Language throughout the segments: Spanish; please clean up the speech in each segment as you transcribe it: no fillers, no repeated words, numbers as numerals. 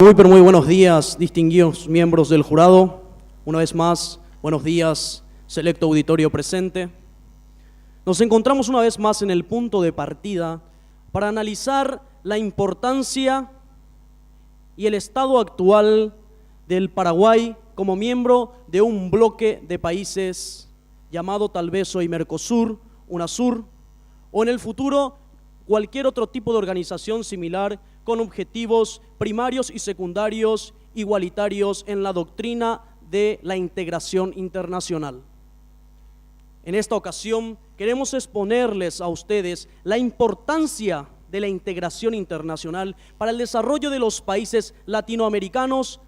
Muy pero muy buenos días, distinguidos miembros del jurado. Una vez más, buenos días, selecto auditorio presente. Nos encontramos una vez más en el punto de partida para analizar la importancia y el estado actual del Paraguay como miembro de un bloque de países llamado tal vez hoy Mercosur, UNASUR, o en el futuro cualquier otro tipo de organización similar con objetivos primarios y secundarios igualitarios en la doctrina de la integración internacional. En esta ocasión queremos exponerles a ustedes la importancia de la integración internacional para el desarrollo de los países latinoamericanos,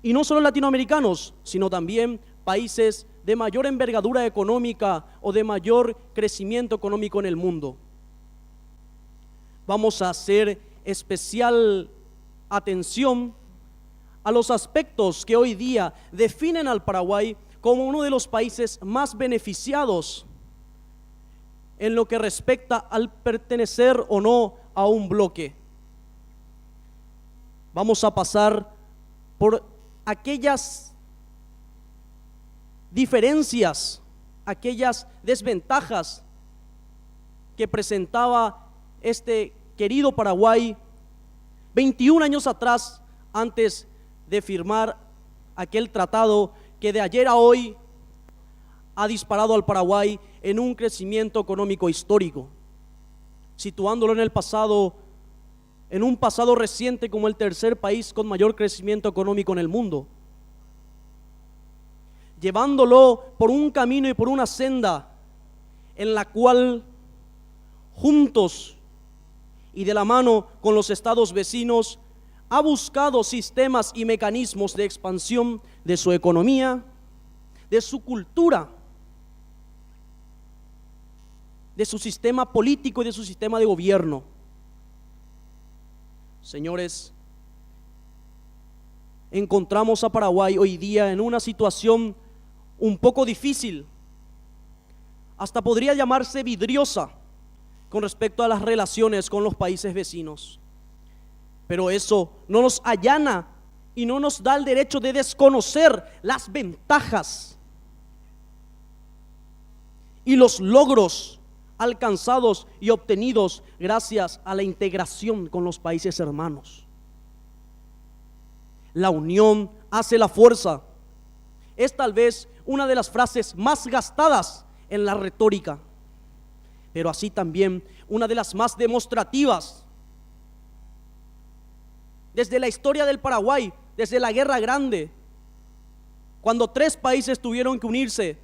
y no solo latinoamericanos, sino también países de mayor envergadura económica o de mayor crecimiento económico en el mundo. Vamos a hacer especial atención a los aspectos que hoy día definen al Paraguay como uno de los países más beneficiados en lo que respecta al pertenecer o no a un bloque. Vamos a pasar por aquellas diferencias, aquellas desventajas que presentaba este querido Paraguay 21 años atrás, antes de firmar aquel tratado que de ayer a hoy ha disparado al Paraguay en un crecimiento económico histórico, situándolo en el pasado, en un pasado reciente como el tercer país con mayor crecimiento económico en el mundo, llevándolo por un camino y por una senda en la cual juntos y de la mano con los estados vecinos ha buscado sistemas y mecanismos de expansión de su economía, de su cultura, de su sistema político y de su sistema de gobierno. Señores, encontramos a Paraguay hoy día en una situación un poco difícil, hasta podría llamarse vidriosa, con respecto a las relaciones con los países vecinos. Pero eso no nos allana y no nos da el derecho de desconocer las ventajas y los logros alcanzados y obtenidos gracias a la integración con los países hermanos. La unión hace la fuerza. Es tal vez una de las frases más gastadas en la retórica, pero así también una de las más demostrativas. Desde la historia del Paraguay, desde la Guerra Grande, cuando 3 países tuvieron que unirse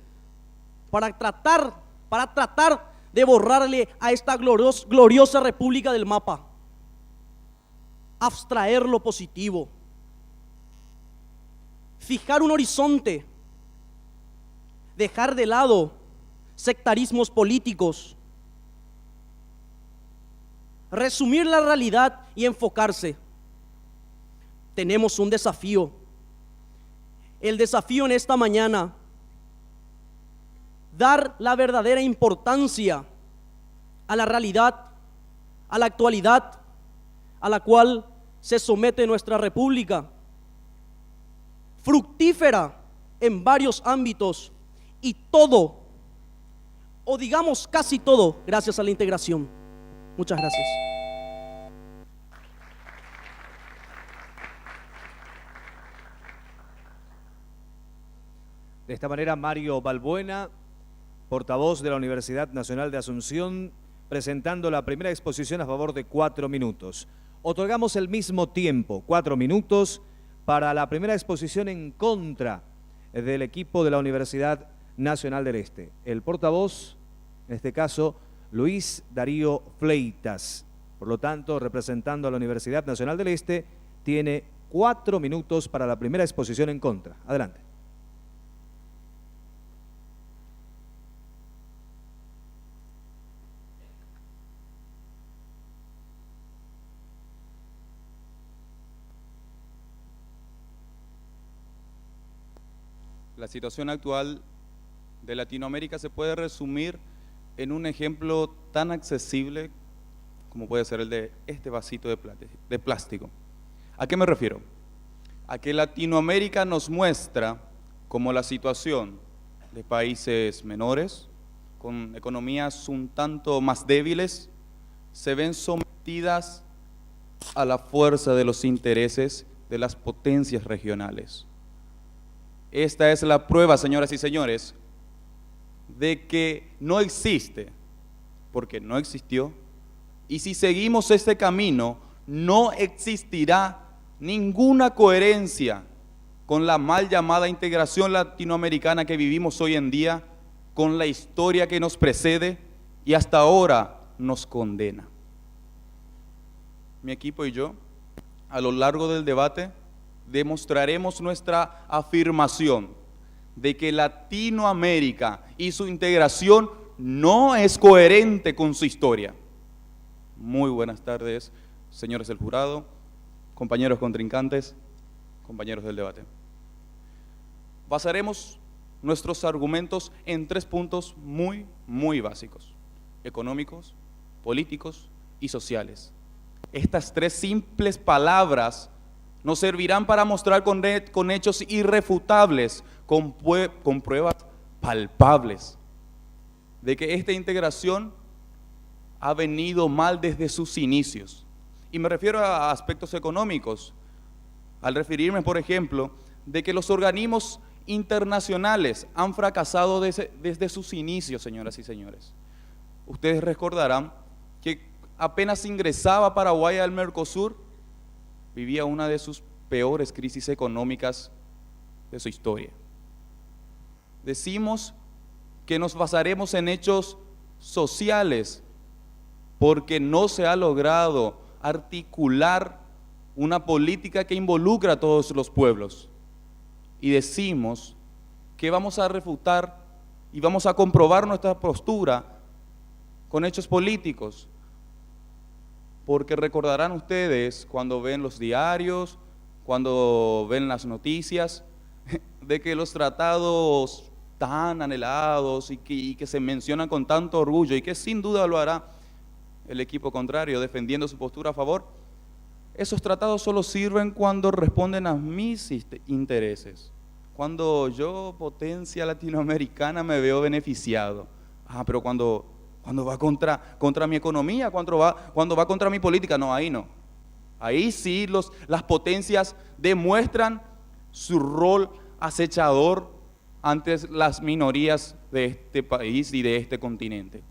para tratar de borrarle a esta gloriosa república del mapa, abstraer lo positivo, fijar un horizonte, dejar de lado sectarismos políticos, resumir la realidad y enfocarse. Tenemos un desafío. El desafío en esta mañana, dar la verdadera importancia a la realidad, a la actualidad a la cual se somete nuestra república, fructífera en varios ámbitos, y todo, o digamos casi todo, gracias a la integración. Muchas gracias. De esta manera, Mario Balbuena, portavoz de la Universidad Nacional de Asunción, presentando la primera exposición a favor de 4 minutos. Otorgamos el mismo tiempo, 4 minutos, para la primera exposición en contra del equipo de la Universidad Nacional del Este. El portavoz, en este caso, Luis Darío Fleitas. Por lo tanto, representando a la Universidad Nacional del Este, tiene 4 minutos para la primera exposición en contra. Adelante. La situación actual de Latinoamérica se puede resumir en un ejemplo tan accesible como puede ser el de este vasito de plástico. ¿A qué me refiero? A que Latinoamérica nos muestra cómo la situación de países menores, con economías un tanto más débiles, se ven sometidas a la fuerza de los intereses de las potencias regionales. Esta es la prueba, señoras y señores, de que no existe, porque no existió, y si seguimos este camino, no existirá ninguna coherencia con la mal llamada integración latinoamericana que vivimos hoy en día, con la historia que nos precede y hasta ahora nos condena. Mi equipo y yo, a lo largo del debate, demostraremos nuestra afirmación de que Latinoamérica y su integración no es coherente con su historia. Muy buenas tardes, señores del jurado, compañeros contrincantes, compañeros del debate. Basaremos nuestros argumentos en 3 puntos muy básicos: económicos, políticos y sociales. Estas 3 simples palabras nos servirán para mostrar con hechos irrefutables, con pruebas palpables, de que esta integración ha venido mal desde sus inicios. Y me refiero a aspectos económicos, al referirme, por ejemplo, de que los organismos internacionales han fracasado desde sus inicios, señoras y señores. Ustedes recordarán que apenas ingresaba Paraguay al Mercosur, vivía una de sus peores crisis económicas de su historia. Decimos que nos basaremos en hechos sociales porque no se ha logrado articular una política que involucra a todos los pueblos. Y decimos que vamos a refutar y vamos a comprobar nuestra postura con hechos políticos, porque recordarán ustedes cuando ven los diarios, cuando ven las noticias, de que los tratados tan anhelados y que se mencionan con tanto orgullo, y que sin duda lo hará el equipo contrario defendiendo su postura a favor, esos tratados solo sirven cuando responden a mis intereses, cuando yo, potencia latinoamericana, me veo beneficiado. Pero cuando va contra mi economía, cuando va contra mi política, no, ahí no. Ahí sí las potencias demuestran su rol acechador ante las minorías de este país y de este continente.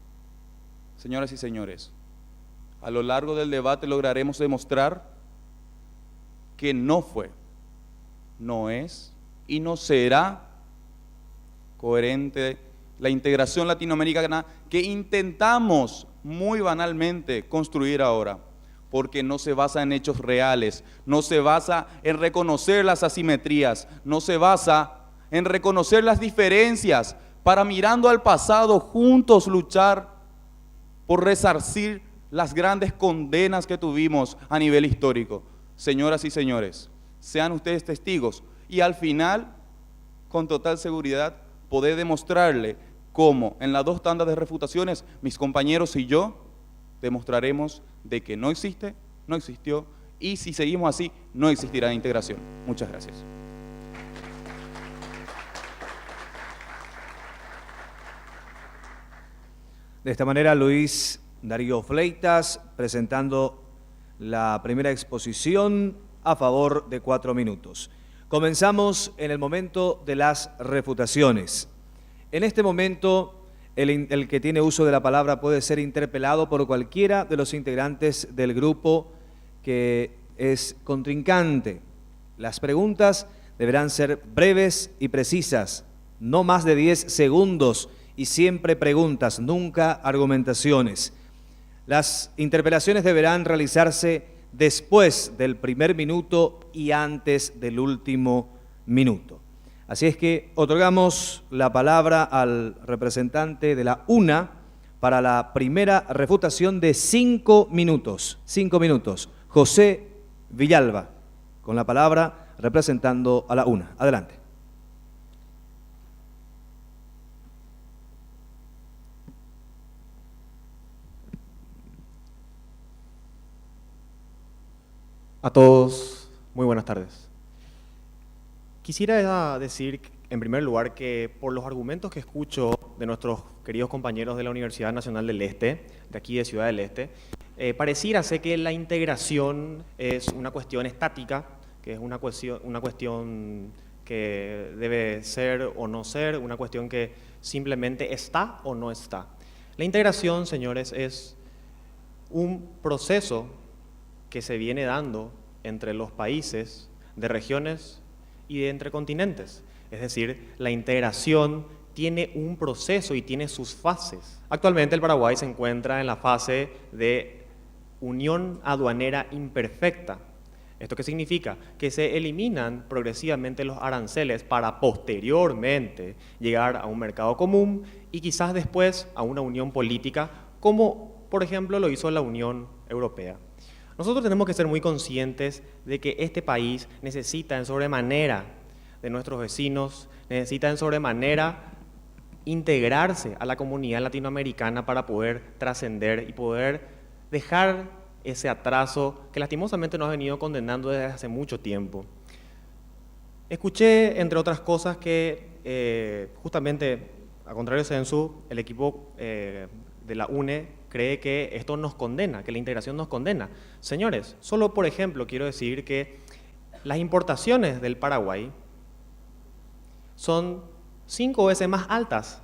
Señoras y señores, a lo largo del debate lograremos demostrar que no fue, no es y no será coherente la integración latinoamericana que intentamos muy banalmente construir ahora, porque no se basa en hechos reales, no se basa en reconocer las asimetrías, no se basa en reconocer las diferencias para, mirando al pasado, juntos luchar por resarcir las grandes condenas que tuvimos a nivel histórico. Señoras y señores, sean ustedes testigos y al final, con total seguridad, poder demostrarle cómo en las 2 tandas de refutaciones mis compañeros y yo demostraremos de que no existe, no existió, y si seguimos así no existirá integración. Muchas gracias. De esta manera, Luis Darío Fleitas presentando la primera exposición a favor de 4 minutos. Comenzamos en el momento de las refutaciones. En este momento, el que tiene uso de la palabra puede ser interpelado por cualquiera de los integrantes del grupo que es contrincante. Las preguntas deberán ser breves y precisas, no más de 10 segundos, y siempre preguntas, nunca argumentaciones. Las interpelaciones deberán realizarse después del primer minuto y antes del último minuto. Así es que otorgamos la palabra al representante de la UNA para la primera refutación de 5 minutos. 5 minutos. José Villalba, con la palabra representando a la UNA. Adelante. A todos buenas tardes. Quisiera decir, en primer lugar, que por los argumentos que escucho de nuestros queridos compañeros de la Universidad Nacional del Este, de aquí de Ciudad del Este, pareciera ser que la integración es una cuestión estática, que es una cuestión que debe ser o no ser, una cuestión que simplemente está o no está. La integración, señores, es un proceso que se viene dando entre los países, de regiones y de entre continentes. Es decir, la integración tiene un proceso y tiene sus fases. Actualmente el Paraguay se encuentra en la fase de unión aduanera imperfecta. ¿Esto qué significa? Que se eliminan progresivamente los aranceles para posteriormente llegar a un mercado común y quizás después a una unión política, como por ejemplo lo hizo la Unión Europea. Nosotros tenemos que ser muy conscientes de que este país necesita en sobremanera de nuestros vecinos, necesita en sobremanera integrarse a la comunidad latinoamericana para poder trascender y poder dejar ese atraso que lastimosamente nos ha venido condenando desde hace mucho tiempo. Escuché, entre otras cosas, que justamente, a contrario de Sensu, el equipo de la UNE cree que esto nos condena, que la integración nos condena. Señores, solo por ejemplo quiero decir que las importaciones del Paraguay son 5 veces más altas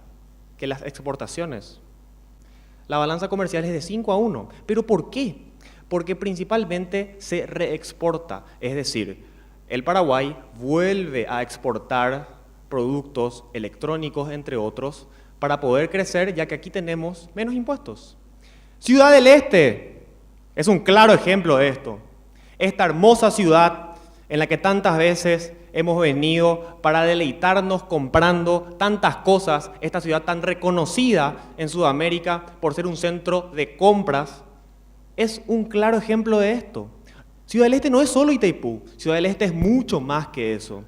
que las exportaciones. La balanza comercial es de 5-1. ¿Pero por qué? Porque principalmente se reexporta, es decir, el Paraguay vuelve a exportar productos electrónicos, entre otros, para poder crecer, ya que aquí tenemos menos impuestos. Ciudad del Este es un claro ejemplo de esto. Esta hermosa ciudad en la que tantas veces hemos venido para deleitarnos comprando tantas cosas, esta ciudad tan reconocida en Sudamérica por ser un centro de compras, es un claro ejemplo de esto. Ciudad del Este no es solo Itaipú, Ciudad del Este es mucho más que eso.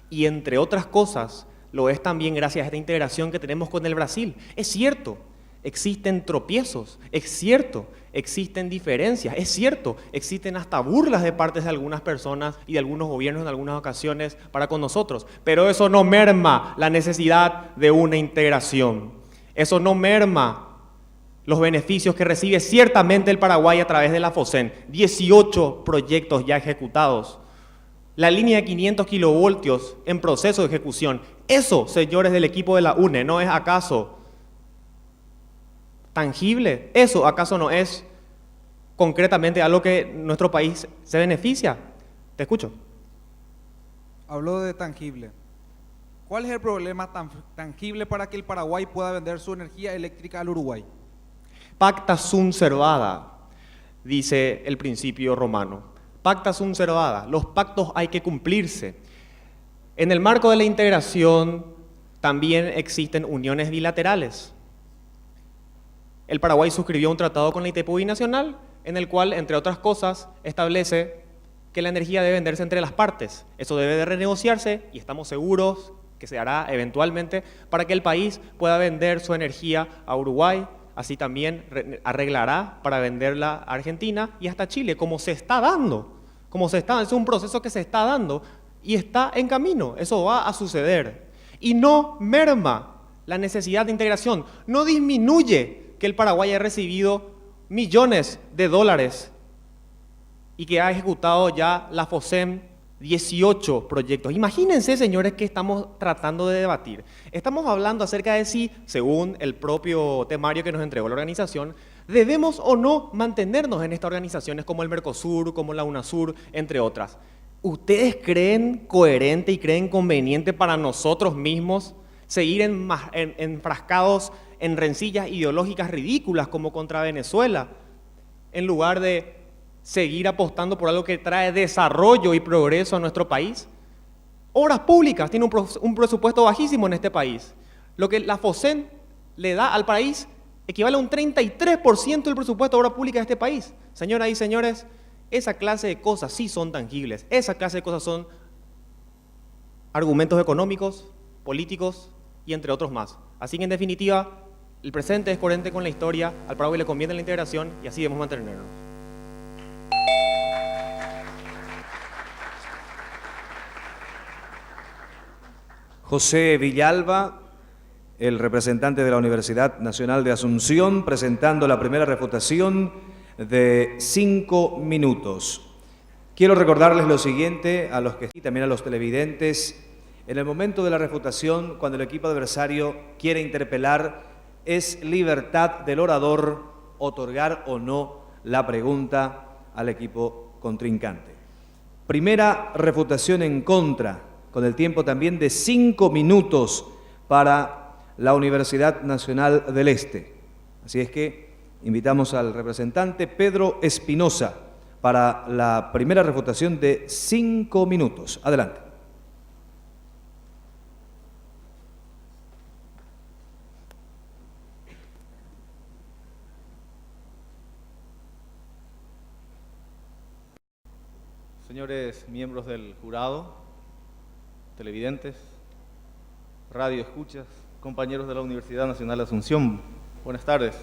Y entre otras cosas, lo es también gracias a esta integración que tenemos con el Brasil. Es cierto, existen tropiezos, es cierto, existen diferencias, es cierto, existen hasta burlas de parte de algunas personas y de algunos gobiernos en algunas ocasiones para con nosotros, pero eso no merma la necesidad de una integración, eso no merma los beneficios que recibe ciertamente el Paraguay a través de la FOSEN, 18 proyectos ya ejecutados, la línea de 500 kilovoltios en proceso de ejecución. Eso, señores del equipo de la UNE, ¿no es acaso tangible? ¿Eso acaso no es concretamente algo que nuestro país se beneficia? Te escucho. Habló de tangible. ¿Cuál es el problema tangible para que el Paraguay pueda vender su energía eléctrica al Uruguay? Pacta sunt servanda, dice el principio romano. Pacta sunt servanda, los pactos hay que cumplirse. En el marco de la integración también existen uniones bilaterales. El Paraguay suscribió un tratado con la Itaipú Binacional, en el cual, entre otras cosas, establece que la energía debe venderse entre las partes. Eso debe de renegociarse y estamos seguros que se hará eventualmente para que el país pueda vender su energía a Uruguay, así también arreglará para venderla a Argentina y hasta Chile, como se está dando. Es un proceso que se está dando y está en camino, eso va a suceder. Y no merma la necesidad de integración, no disminuye que el Paraguay haya recibido millones de dólares y que ha ejecutado ya la FOSEM 18 proyectos. Imagínense, señores, que estamos tratando de debatir. Estamos hablando acerca de si, según el propio temario que nos entregó la organización, debemos o no mantenernos en estas organizaciones como el Mercosur, como la UNASUR, entre otras. ¿Ustedes creen coherente y creen conveniente para nosotros mismos seguir enfrascados en rencillas ideológicas ridículas como contra Venezuela, en lugar de seguir apostando por algo que trae desarrollo y progreso a nuestro país? Obras públicas, tiene un presupuesto bajísimo en este país. Lo que la FOSEN le da al país equivale a un 33% del presupuesto de obra pública de este país. Señoras y señores, esa clase de cosas sí son tangibles. Esa clase de cosas son argumentos económicos, políticos y entre otros más. Así que en definitiva, el presente es coherente con la historia, al Paraguay le conviene la integración y así debemos mantenernos. José Villalba, el representante de la Universidad Nacional de Asunción, presentando la primera refutación de 5 minutos. Quiero recordarles lo siguiente a los que y también a los televidentes. En el momento de la refutación, cuando el equipo adversario quiere interpelar, es libertad del orador otorgar o no la pregunta al equipo contrincante. Primera refutación en contra, con el tiempo también de 5 minutos para la Universidad Nacional del Este. Así es que invitamos al representante Pedro Espinosa para la primera refutación de 5 minutos. Adelante. Señores miembros del jurado, televidentes, radio escuchas, compañeros de la Universidad Nacional de Asunción, buenas tardes.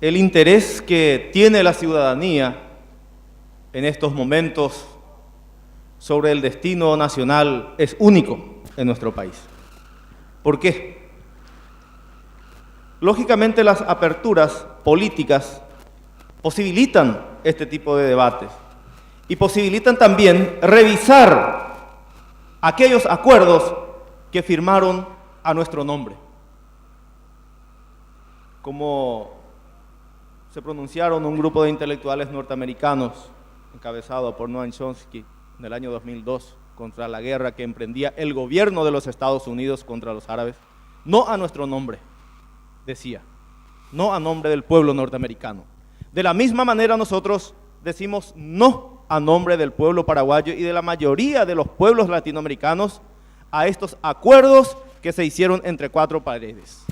El interés que tiene la ciudadanía en estos momentos sobre el destino nacional es único en nuestro país. ¿Por qué? Lógicamente las aperturas políticas posibilitan este tipo de debates y posibilitan también revisar aquellos acuerdos que firmaron a nuestro nombre. Como se pronunciaron un grupo de intelectuales norteamericanos encabezado por Noam Chomsky en el año 2002 contra la guerra que emprendía el gobierno de los Estados Unidos contra los árabes, no a nuestro nombre, decía, no a nombre del pueblo norteamericano. De la misma manera nosotros decimos no a nombre del pueblo paraguayo y de la mayoría de los pueblos latinoamericanos a estos acuerdos que se hicieron entre 4 paredes.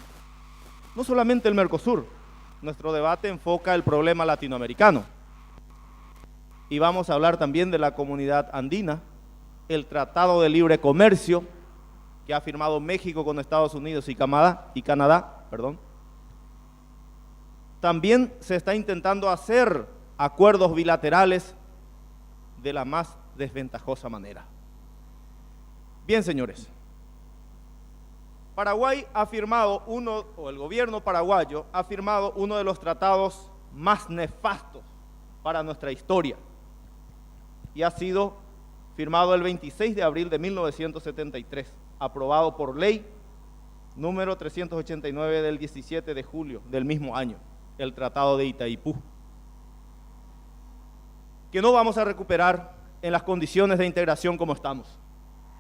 No solamente el Mercosur, nuestro debate enfoca el problema latinoamericano. Y vamos a hablar también de la Comunidad Andina, el Tratado de Libre Comercio que ha firmado México con Estados Unidos y Canadá. También se está intentando hacer acuerdos bilaterales de la más desventajosa manera. Bien, señores, Paraguay ha firmado el gobierno paraguayo ha firmado uno de los tratados más nefastos para nuestra historia y ha sido firmado el 26 de abril de 1973, aprobado por ley número 389 del 17 de julio del mismo año, el Tratado de Itaipú, que no vamos a recuperar en las condiciones de integración como estamos,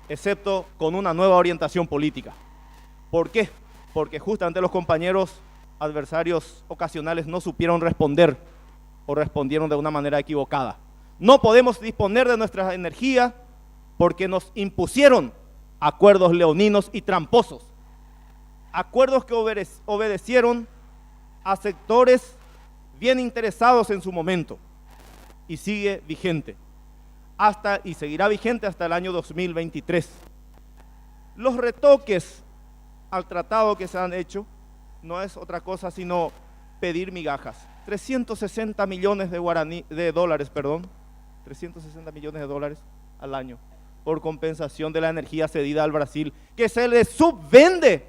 excepto con una nueva orientación política. ¿Por qué? Porque justamente los compañeros adversarios ocasionales no supieron responder o respondieron de una manera equivocada. No podemos disponer de nuestra energía porque nos impusieron acuerdos leoninos y tramposos, acuerdos que obedecieron a sectores bien interesados en su momento y sigue vigente y seguirá vigente hasta el año 2023. Los retoques al tratado que se han hecho no es otra cosa sino pedir migajas. 360 millones de dólares al año por compensación de la energía cedida al Brasil, que se le subvende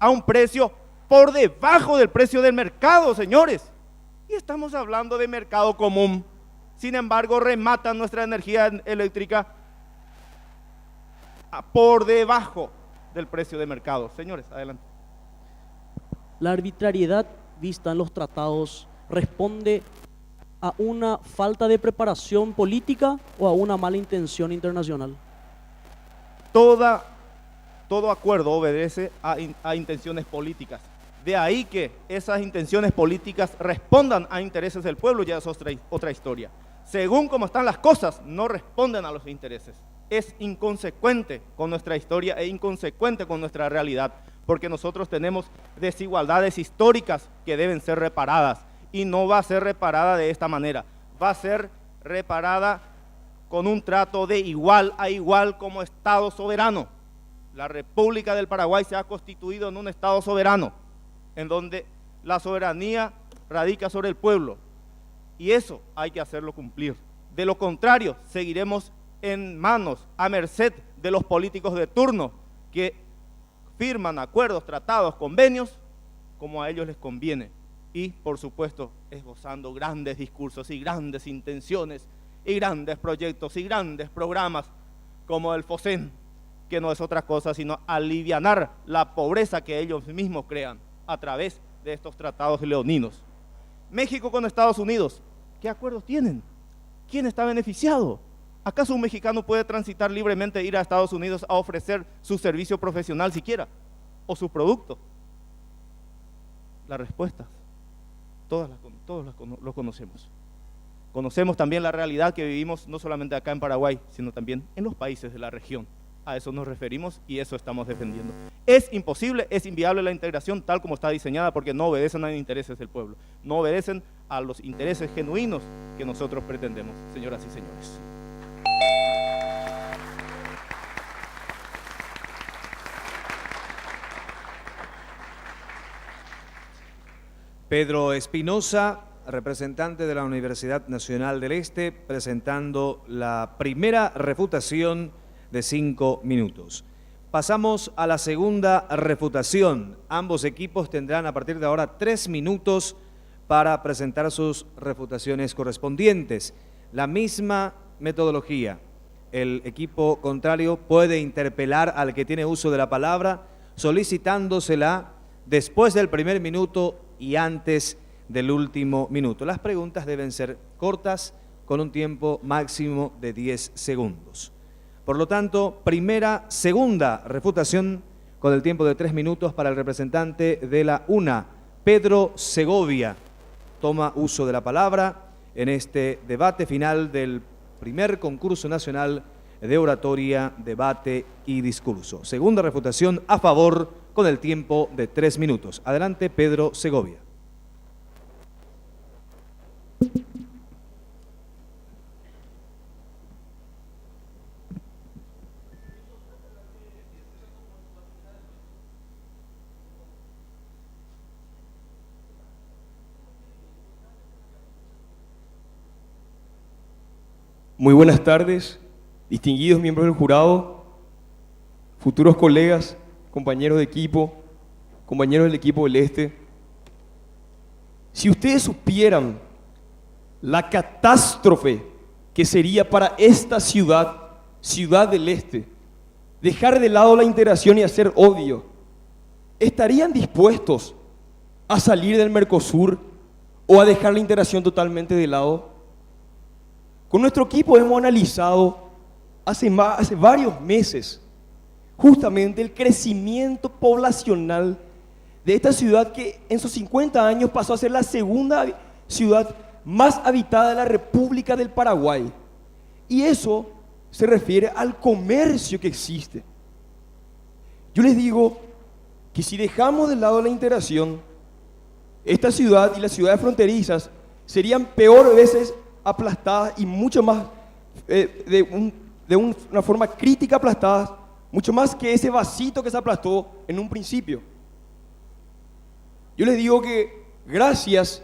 a un precio por debajo del precio del mercado, señores. Y estamos hablando de mercado común. Sin embargo, rematan nuestra energía eléctrica por debajo del precio de mercado. Señores, adelante. La arbitrariedad vista en los tratados responde a una falta de preparación política o a una mala intención internacional. Todo acuerdo obedece a intenciones políticas. De ahí que esas intenciones políticas respondan a intereses del pueblo, ya es otra historia. Según como están las cosas, no responden a los intereses. Es inconsecuente con nuestra historia e inconsecuente con nuestra realidad, porque nosotros tenemos desigualdades históricas que deben ser reparadas, y no va a ser reparada de esta manera, va a ser reparada con un trato de igual a igual como Estado soberano. La República del Paraguay se ha constituido en un Estado soberano, en donde la soberanía radica sobre el pueblo, y eso hay que hacerlo cumplir. De lo contrario, seguiremos en manos, a merced de los políticos de turno que firman acuerdos, tratados, convenios, como a ellos les conviene. Y, por supuesto, esbozando grandes discursos y grandes intenciones y grandes proyectos y grandes programas como el FOSEN, que no es otra cosa sino alivianar la pobreza que ellos mismos crean a través de estos tratados leoninos. México con Estados Unidos, ¿qué acuerdos tienen? ¿Quién está beneficiado? ¿Acaso un mexicano puede transitar libremente e ir a Estados Unidos a ofrecer su servicio profesional siquiera? ¿O su producto? La respuesta, todos los conocemos. Conocemos también la realidad que vivimos no solamente acá en Paraguay, sino también en los países de la región. A eso nos referimos y eso estamos defendiendo. Es imposible, es inviable la integración tal como está diseñada porque no obedecen a los intereses del pueblo, no obedecen a los intereses genuinos que nosotros pretendemos, señoras y señores. Pedro Espinosa, representante de la Universidad Nacional del Este, presentando la primera refutación de 5 minutos. Pasamos a la segunda refutación. Ambos equipos tendrán a partir de ahora 3 minutos para presentar sus refutaciones correspondientes. La misma metodología. El equipo contrario puede interpelar al que tiene uso de la palabra solicitándosela después del primer minuto y antes del último minuto. Las preguntas deben ser cortas con un tiempo máximo de 10 segundos. Por lo tanto, segunda refutación con el tiempo de 3 minutos para el representante de la UNA, Pedro Segovia. Toma uso de la palabra en este debate final del primer concurso nacional de oratoria, debate y discurso. Segunda refutación a favor con el tiempo de 3 minutos. Adelante, Pedro Segovia. Muy buenas tardes, distinguidos miembros del jurado, futuros colegas, compañeros de equipo, compañeros del equipo del Este. Si ustedes supieran la catástrofe que sería para esta ciudad, Ciudad del Este, dejar de lado la integración y hacer odio, ¿estarían dispuestos a salir del Mercosur o a dejar la integración totalmente de lado? Con nuestro equipo hemos analizado hace varios meses justamente el crecimiento poblacional de esta ciudad que en sus 50 años pasó a ser la segunda ciudad más habitada de la República del Paraguay. Y eso se refiere al comercio que existe. Yo les digo que si dejamos de lado la integración, esta ciudad y las ciudades fronterizas serían peor veces aplastadas y mucho más, una forma crítica aplastadas, mucho más que ese vasito que se aplastó en un principio. Yo les digo que gracias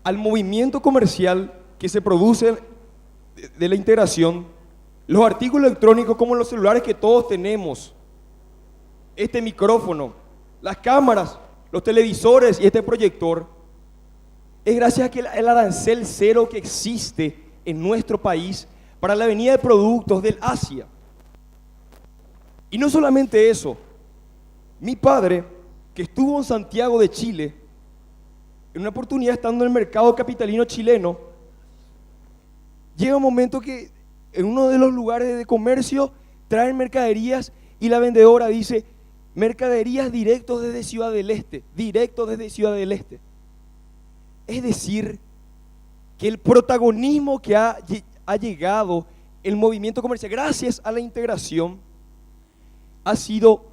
al movimiento comercial que se produce de la integración, los artículos electrónicos como los celulares que todos tenemos, este micrófono, las cámaras, los televisores y este proyector, es gracias a que el arancel cero que existe en nuestro país para la venida de productos del Asia. Y no solamente eso, mi padre, que estuvo en Santiago de Chile, en una oportunidad estando en el mercado capitalino chileno, llega un momento que en uno de los lugares de comercio traen mercaderías y la vendedora dice, mercaderías directos desde Ciudad del Este, directos desde Ciudad del Este. Es decir, que el protagonismo que ha llegado el movimiento comercial gracias a la integración ha sido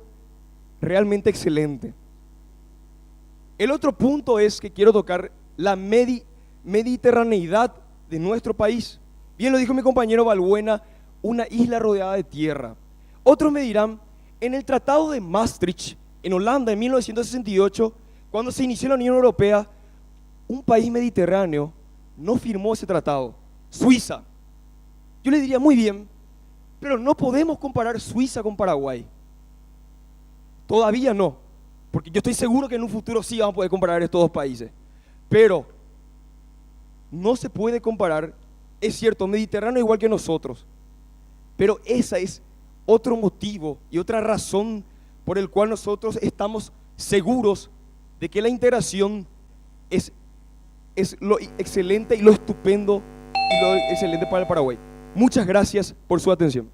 realmente excelente. El otro punto es que quiero tocar la mediterraneidad de nuestro país. Bien lo dijo mi compañero Balbuena, una isla rodeada de tierra. Otros me dirán, en el Tratado de Maastricht, en Holanda, en 1968, cuando se inició la Unión Europea, un país mediterráneo no firmó ese tratado, Suiza. Yo le diría, muy bien, Pero no podemos comparar Suiza con Paraguay. Todavía no, porque yo estoy seguro que en un futuro sí vamos a poder comparar estos dos países. Pero no se puede comparar, es cierto, Mediterráneo igual que nosotros. Pero esa es otro motivo y otra razón por el cual nosotros estamos seguros de que la integración es lo excelente y lo estupendo y lo excelente para el Paraguay. Muchas gracias por su atención.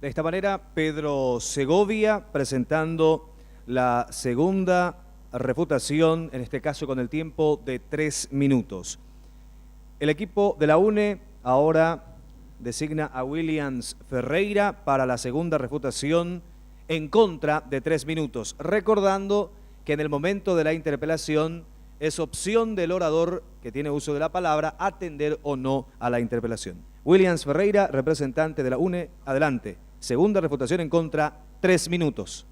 De esta manera, Pedro Segovia presentando la segunda refutación, en este caso con el tiempo de 3 minutos. El equipo de la UNE ahora designa a Williams Ferreira para la segunda refutación en contra de 3 minutos, recordando que en el momento de la interpelación es opción del orador que tiene uso de la palabra atender o no a la interpelación. Williams Ferreira, representante de la UNE, adelante. Segunda refutación en contra, 3 minutos.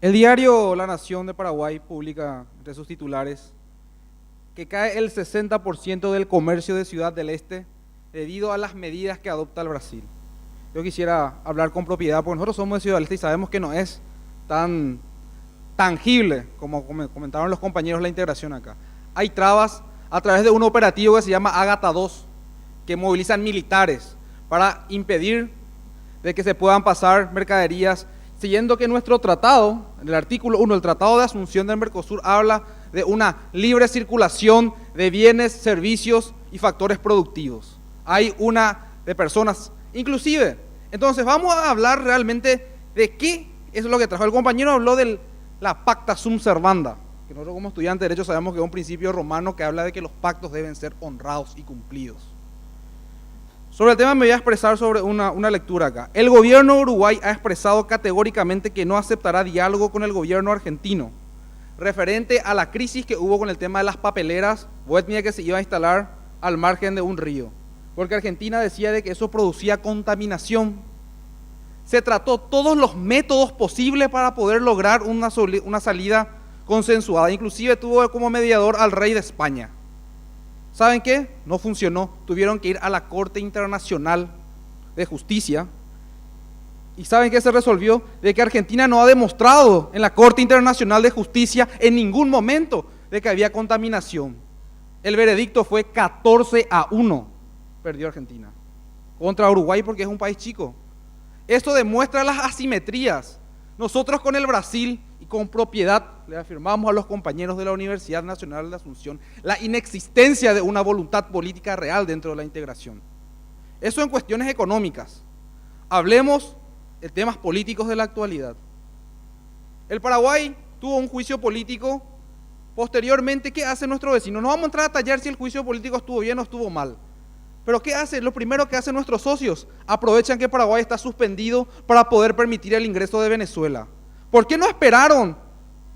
El diario La Nación de Paraguay publica entre sus titulares que cae el 60% del comercio de Ciudad del Este debido a las medidas que adopta el Brasil. Yo quisiera hablar con propiedad, porque nosotros somos de Ciudad del Este y sabemos que no es tan tangible como comentaron los compañeros la integración acá. Hay trabas a través de un operativo que se llama Ágata 2, que movilizan militares para impedir de que se puedan pasar mercaderías, siguiendo que nuestro tratado, en el artículo 1 del Tratado de Asunción del Mercosur, habla de una libre circulación de bienes, servicios y factores productivos. Hay una de personas, inclusive. Entonces vamos a hablar realmente de qué es lo que trajo. El compañero habló de la pacta sum servanda, que nosotros como estudiantes de Derecho sabemos que es un principio romano que habla de que los pactos deben ser honrados y cumplidos. Sobre el tema me voy a expresar sobre una lectura acá. El gobierno de Uruguay ha expresado categóricamente que no aceptará diálogo con el gobierno argentino referente a la crisis que hubo con el tema de las papeleras o etnia que se iba a instalar al margen de un río, porque Argentina decía de que eso producía contaminación. Se trató todos los métodos posibles para poder lograr una salida consensuada, inclusive tuvo como mediador al rey de España. ¿Saben qué? No funcionó, tuvieron que ir a la Corte Internacional de Justicia. ¿Y saben qué se resolvió? De que Argentina no ha demostrado en la Corte Internacional de Justicia en ningún momento de que había contaminación. El veredicto fue 14-1, perdió Argentina, contra Uruguay porque es un país chico. Esto demuestra las asimetrías. Nosotros con el Brasil y con propiedad le afirmamos a los compañeros de la Universidad Nacional de Asunción la inexistencia de una voluntad política real dentro de la integración. Eso en cuestiones económicas. Hablemos de temas políticos de la actualidad. El Paraguay tuvo un juicio político. Posteriormente, ¿qué hace nuestro vecino? No vamos a entrar a tallar si el juicio político estuvo bien o estuvo mal. Pero ¿qué hace? Lo primero que hacen nuestros socios, aprovechan que Paraguay está suspendido para poder permitir el ingreso de Venezuela. ¿Por qué no esperaron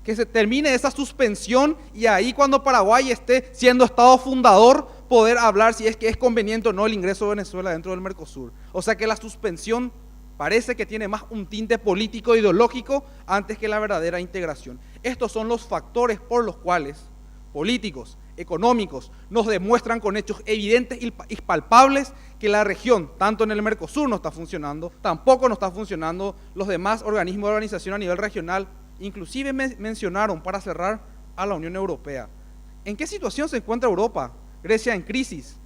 que se termine esa suspensión y ahí cuando Paraguay esté siendo Estado fundador poder hablar si es que es conveniente o no el ingreso de Venezuela dentro del Mercosur? O sea que la suspensión parece que tiene más un tinte político e ideológico antes que la verdadera integración. Estos son los factores por los cuales políticos, económicos, nos demuestran con hechos evidentes y palpables que la región, tanto en el Mercosur no está funcionando, tampoco no está funcionando los demás organismos de organización a nivel regional, inclusive mencionaron, para cerrar, a la Unión Europea. ¿En qué situación se encuentra Europa? Grecia en crisis,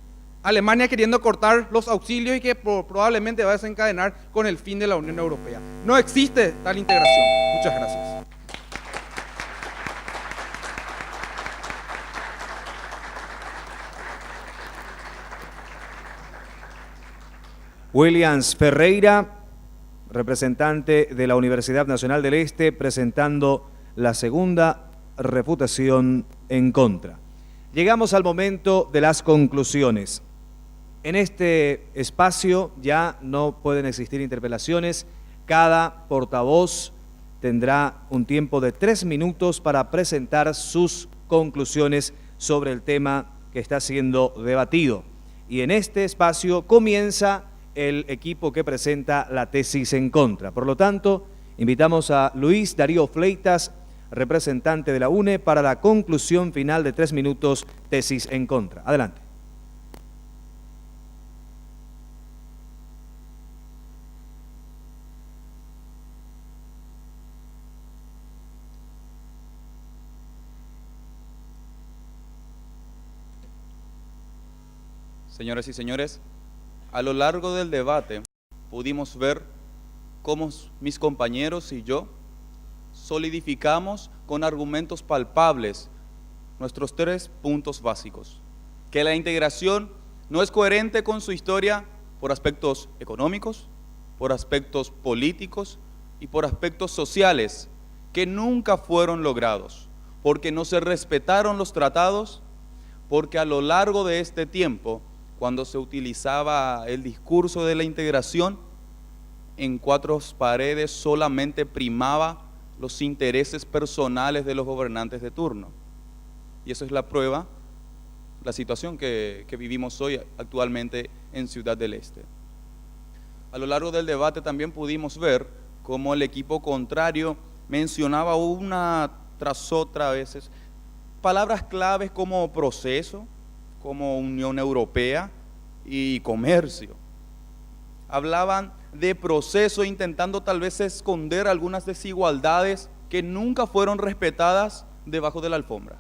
Alemania queriendo cortar los auxilios y que probablemente va a desencadenar con el fin de la Unión Europea. No existe tal integración. Muchas gracias. Williams Ferreira, representante de la Universidad Nacional del Este, presentando la segunda refutación en contra. Llegamos al momento de las conclusiones. En este espacio ya no pueden existir interpelaciones. Cada portavoz tendrá un tiempo de 3 minutos para presentar sus conclusiones sobre el tema que está siendo debatido. Y en este espacio comienza el equipo que presenta la tesis en contra. Por lo tanto, invitamos a Luis Darío Fleitas, representante de la UNE, para la conclusión final de 3 minutos, tesis en contra. Adelante. Señoras y señores, a lo largo del debate pudimos ver cómo mis compañeros y yo solidificamos con argumentos palpables nuestros 3 puntos básicos. Que la integración no es coherente con su historia por aspectos económicos, por aspectos políticos y por aspectos sociales que nunca fueron logrados, porque no se respetaron los tratados, porque a lo largo de este tiempo, cuando se utilizaba el discurso de la integración, en 4 paredes solamente primaba los intereses personales de los gobernantes de turno. Y eso es la prueba, la situación que vivimos hoy actualmente en Ciudad del Este. A lo largo del debate también pudimos ver cómo el equipo contrario mencionaba una tras otra veces palabras claves como proceso, como Unión Europea y comercio. Hablaban de proceso intentando tal vez esconder algunas desigualdades que nunca fueron respetadas debajo de la alfombra.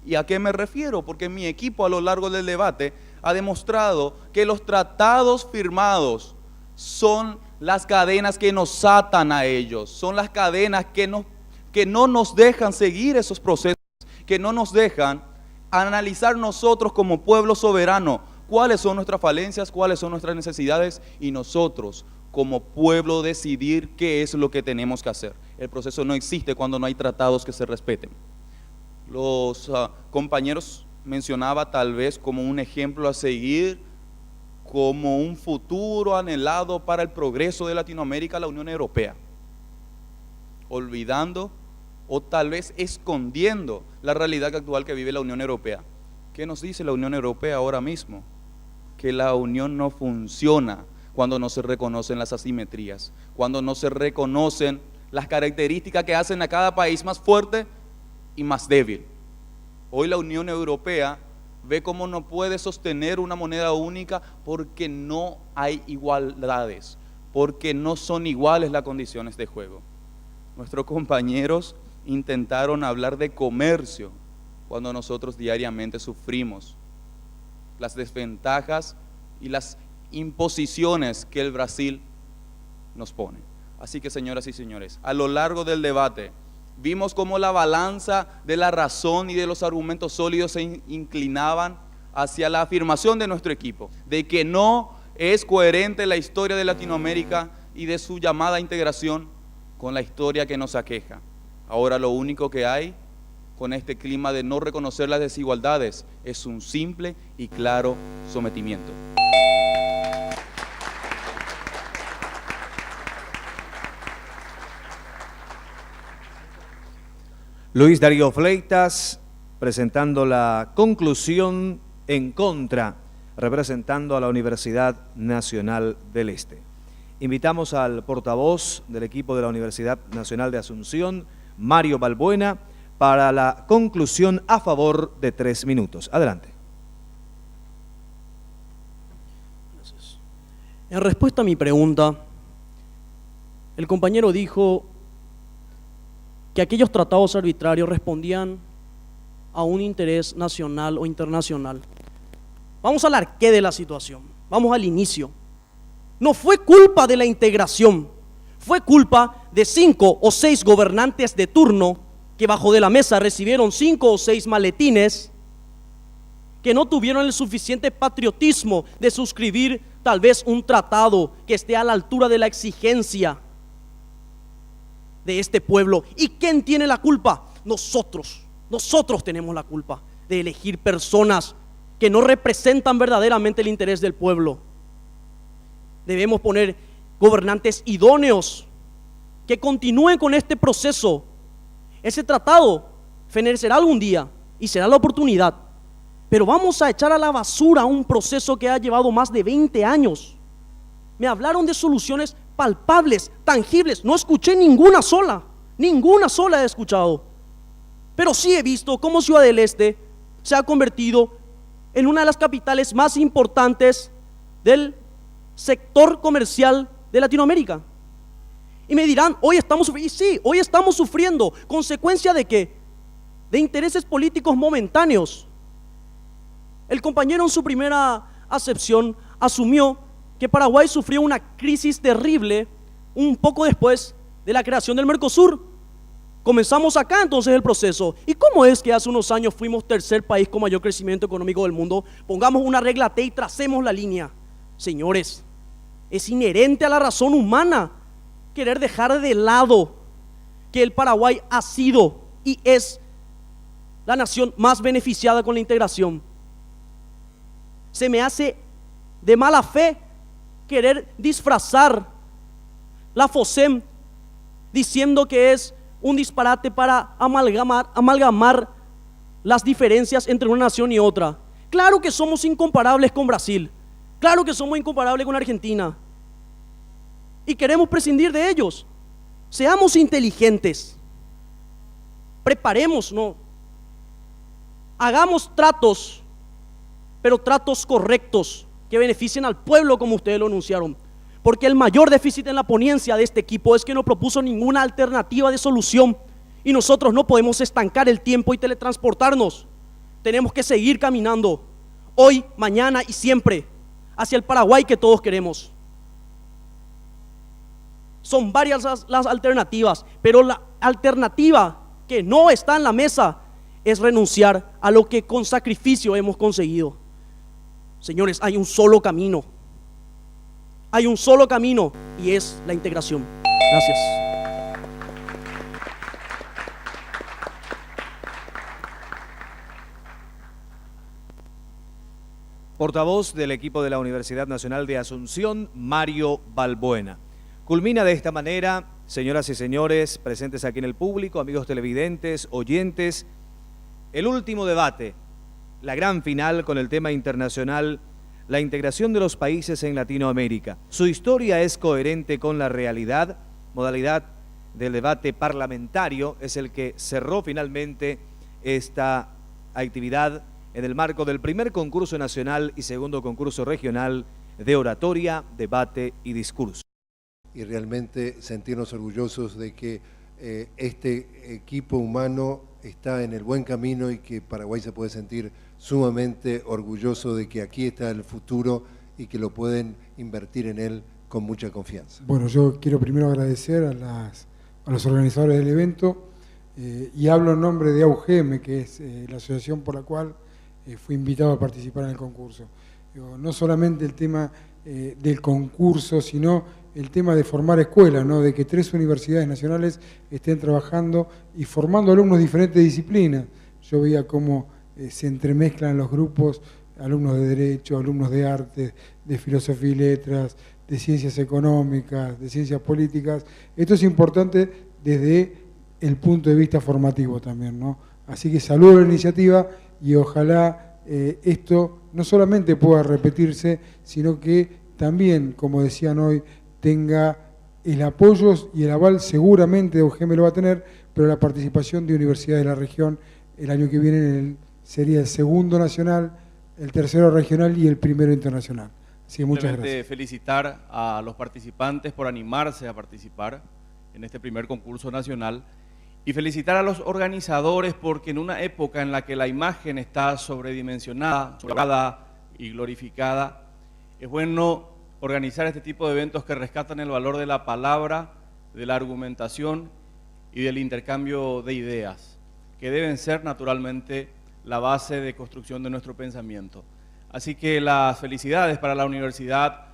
¿Y a qué me refiero? Porque mi equipo a lo largo del debate ha demostrado que los tratados firmados son las cadenas que nos atan a ellos, son las cadenas que no nos dejan seguir esos procesos, que no nos dejan analizar nosotros como pueblo soberano cuáles son nuestras falencias, cuáles son nuestras necesidades y nosotros como pueblo decidir qué es lo que tenemos que hacer. El proceso no existe cuando no hay tratados que se respeten. Los compañeros mencionaba tal vez como un ejemplo a seguir, como un futuro anhelado para el progreso de Latinoamérica, la Unión Europea, olvidando o tal vez escondiendo la realidad actual que vive la Unión Europea. ¿Qué nos dice la Unión Europea ahora mismo? Que la Unión no funciona cuando no se reconocen las asimetrías, cuando no se reconocen las características que hacen a cada país más fuerte y más débil. Hoy la Unión Europea ve cómo no puede sostener una moneda única porque no hay igualdades, porque no son iguales las condiciones de juego. Nuestros compañeros intentaron hablar de comercio cuando nosotros diariamente sufrimos las desventajas y las imposiciones que el Brasil nos pone. Así que, señoras y señores, a lo largo del debate vimos cómo la balanza de la razón y de los argumentos sólidos se inclinaban hacia la afirmación de nuestro equipo, de que no es coherente la historia de Latinoamérica y de su llamada integración con la historia que nos aqueja. Ahora lo único que hay con este clima de no reconocer las desigualdades es un simple y claro sometimiento. Luis Darío Fleitas presentando la conclusión en contra, representando a la Universidad Nacional del Este. Invitamos al portavoz del equipo de la Universidad Nacional de Asunción, Mario Balbuena, para la conclusión a favor de 3 minutos. Adelante. Gracias. En respuesta a mi pregunta, el compañero dijo que aquellos tratados arbitrarios respondían a un interés nacional o internacional. Vamos al arqué de la situación, vamos al inicio. No fue culpa de la integración, fue culpa de 5 o 6 gobernantes de turno que bajo de la mesa recibieron 5 o 6 maletines, que no tuvieron el suficiente patriotismo de suscribir tal vez un tratado que esté a la altura de la exigencia de este pueblo. ¿Y quién tiene la culpa? Nosotros tenemos la culpa de elegir personas que no representan verdaderamente el interés del pueblo. Debemos poner gobernantes idóneos que continúen con este proceso. Ese tratado fenecerá algún día y será la oportunidad pero vamos a echar a la basura un proceso que ha llevado más de 20 años. Me hablaron de soluciones palpables, tangibles. No escuché ninguna sola he escuchado. Pero sí he visto cómo Ciudad del Este se ha convertido en una de las capitales más importantes del sector comercial de Latinoamérica. Y me dirán, hoy estamos sufriendo. Y sí, hoy estamos sufriendo. ¿Consecuencia de qué? De intereses políticos momentáneos. El compañero en su primera acepción asumió que Paraguay sufrió una crisis terrible un poco después de la creación del Mercosur. Comenzamos acá entonces el proceso. ¿Y cómo es que hace unos años fuimos tercer país con mayor crecimiento económico del mundo? Pongamos una regla T y tracemos la línea. Señores, es inherente a la razón humana querer dejar de lado que el Paraguay ha sido y es la nación más beneficiada con la integración. Se me hace de mala fe querer disfrazar la FOSEM diciendo que es un disparate para amalgamar las diferencias entre una nación y otra. Claro que somos incomparables con Brasil, claro que somos incomparables con Argentina y queremos prescindir de ellos. Seamos inteligentes, preparemos, no, hagamos tratos, pero tratos correctos que beneficien al pueblo como ustedes lo anunciaron. Porque el mayor déficit en la ponencia de este equipo es que no propuso ninguna alternativa de solución y nosotros no podemos estancar el tiempo y teletransportarnos. Tenemos que seguir caminando hoy, mañana y siempre hacia el Paraguay que todos queremos. Son varias las alternativas, pero la alternativa que no está en la mesa es renunciar a lo que con sacrificio hemos conseguido. Señores, hay un solo camino. Hay un solo camino y es la integración. Gracias. Portavoz del equipo de la Universidad Nacional de Asunción, Mario Balbuena. Culmina de esta manera, señoras y señores, presentes aquí en el público, amigos televidentes, oyentes, el último debate, la gran final con el tema internacional, la integración de los países en Latinoamérica. Su historia es coherente con la realidad. Modalidad del debate parlamentario es el que cerró finalmente esta actividad en el marco del primer concurso nacional y segundo concurso regional de oratoria, debate y discurso. Y realmente sentirnos orgullosos de que este equipo humano está en el buen camino y que Paraguay se puede sentir sumamente orgulloso de que aquí está el futuro y que lo pueden invertir en él con mucha confianza. Bueno, yo quiero primero agradecer a los organizadores del evento y hablo en nombre de AUGM, que es la asociación por la cual fui invitado a participar en el concurso. No solamente el tema del concurso, sino el tema de formar escuelas, ¿no? De que 3 universidades nacionales estén trabajando y formando alumnos de diferentes disciplinas. Yo veía cómo se entremezclan los grupos, alumnos de Derecho, alumnos de Arte, de Filosofía y Letras, de Ciencias Económicas, de Ciencias Políticas. Esto es importante desde el punto de vista formativo también, ¿no? Así que saludo la iniciativa y ojalá esto no solamente pueda repetirse, sino que también, como decían hoy, tenga el apoyo y el aval seguramente de UGM lo va a tener, pero la participación de universidades de la región el año que viene sería el segundo nacional, el tercero regional y el primero internacional. Así que muchas gracias. Felicitar a los participantes por animarse a participar en este primer concurso nacional y felicitar a los organizadores porque en una época en la que la imagen está sobredimensionada, sobrevalorada y glorificada, es bueno organizar este tipo de eventos que rescatan el valor de la palabra, de la argumentación y del intercambio de ideas, que deben ser naturalmente la base de construcción de nuestro pensamiento. Así que las felicidades para la Universidad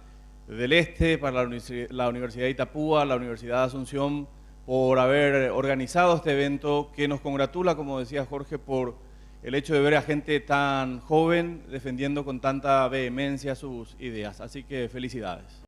del Este, para la Universidad de Itapúa, la Universidad de Asunción, por haber organizado este evento que nos congratula, como decía Jorge, por el hecho de ver a gente tan joven defendiendo con tanta vehemencia sus ideas. Así que felicidades.